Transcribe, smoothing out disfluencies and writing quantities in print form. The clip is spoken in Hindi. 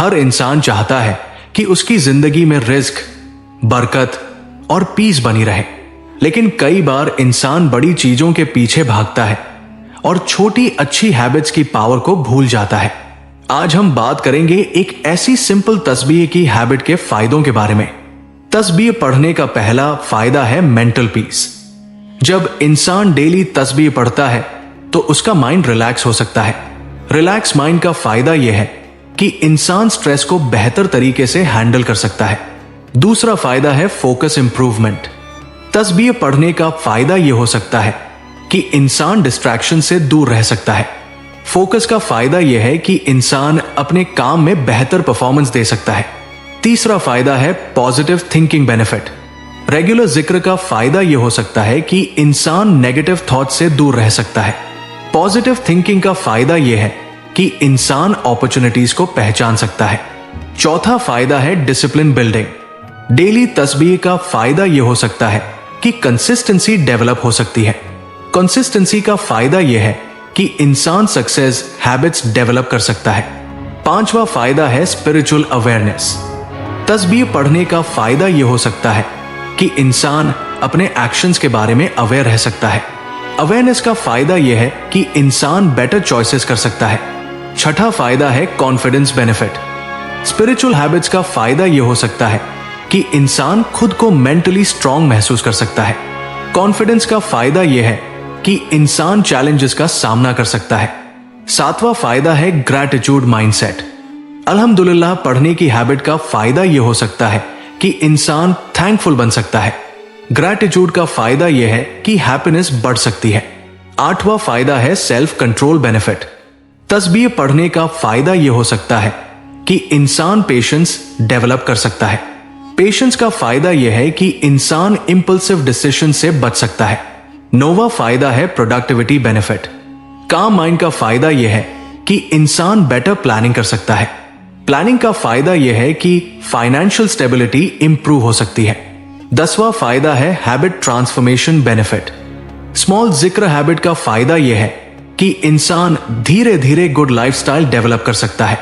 हर इंसान चाहता है कि उसकी जिंदगी में रिस्क, बरकत और पीस बनी रहे, लेकिन कई बार इंसान बड़ी चीजों के पीछे भागता है और छोटी अच्छी हैबिट्स की पावर को भूल जाता है। आज हम बात करेंगे एक ऐसी सिंपल तस्बीह की हैबिट के फायदों के बारे में। तस्बीह पढ़ने का पहला फायदा है मेंटल पीस। जब इंसान डेली तस्बीह पढ़ता है तो उसका माइंड रिलैक्स हो सकता है। रिलैक्स माइंड का फायदा यह है कि इंसान स्ट्रेस को बेहतर तरीके से हैंडल कर सकता है। दूसरा फायदा है फोकस इंप्रूवमेंट। तस्बीह पढ़ने का फायदा यह हो सकता है कि इंसान डिस्ट्रैक्शन से दूर रह सकता है। फोकस का फायदा यह है कि इंसान अपने काम में बेहतर परफॉर्मेंस दे सकता है। तीसरा फायदा है पॉजिटिव थिंकिंग बेनिफिट। रेगुलर जिक्र का फायदा यह हो सकता है कि इंसान नेगेटिव थॉट से दूर रह सकता है। पॉजिटिव थिंकिंग का फायदा यह है कि इंसान अपॉर्चुनिटीज को पहचान सकता है। चौथा फायदा है डिसिप्लिन बिल्डिंग। डेली तस्बीह का फायदा यह हो सकता है कि कंसिस्टेंसी डेवलप हो सकती है। कंसिस्टेंसी का फायदा यह है कि इंसान सक्सेस हैबिट्स डेवलप कर सकता है। पांचवा फायदा है स्पिरिचुअल अवेयरनेस। तस्बीह पढ़ने का फायदा यह हो सकता है कि इंसान अपने एक्शंस के बारे में अवेयर रह सकता है। अवेयरनेस का फायदा यह है कि इंसान बेटर चॉइसेस कर सकता है। छठा फायदा है कॉन्फिडेंस बेनिफिट। स्पिरिचुअल हैबिट्स का फायदा यह हो सकता है कि इंसान खुद को मेंटली स्ट्रांग महसूस कर सकता है। कॉन्फिडेंस का फायदा यह है कि इंसान चैलेंजेस का सामना कर सकता है। सातवां फायदा है ग्रैटिट्यूड माइंडसेट। अल्हम्दुलिल्लाह पढ़ने की हैबिट का फायदा यह हो सकता है कि इंसान थैंकफुल बन सकता है। ग्रैटिट्यूड का फायदा यह है कि हैप्पीनेस बढ़ सकती है। आठवां फायदा है सेल्फ कंट्रोल बेनिफिट। तस्बीह पढ़ने का फायदा यह हो सकता है कि इंसान पेशेंस डेवलप कर सकता है। पेशेंस का फायदा यह है कि इंसान इंपल्सिव डिसीजन से बच सकता है। नौवां फायदा है प्रोडक्टिविटी बेनिफिट। काम माइंड का फायदा यह है कि इंसान बेटर प्लानिंग कर सकता है। प्लानिंग का फायदा यह है कि फाइनेंशियल स्टेबिलिटी इंप्रूव हो सकती है। 10वां फायदा है हैबिट ट्रांसफॉर्मेशन बेनिफिट। स्मॉल जिक्र हैबिट का फायदा यह है कि इंसान धीरे धीरे गुड लाइफस्टाइल डेवलप कर सकता है।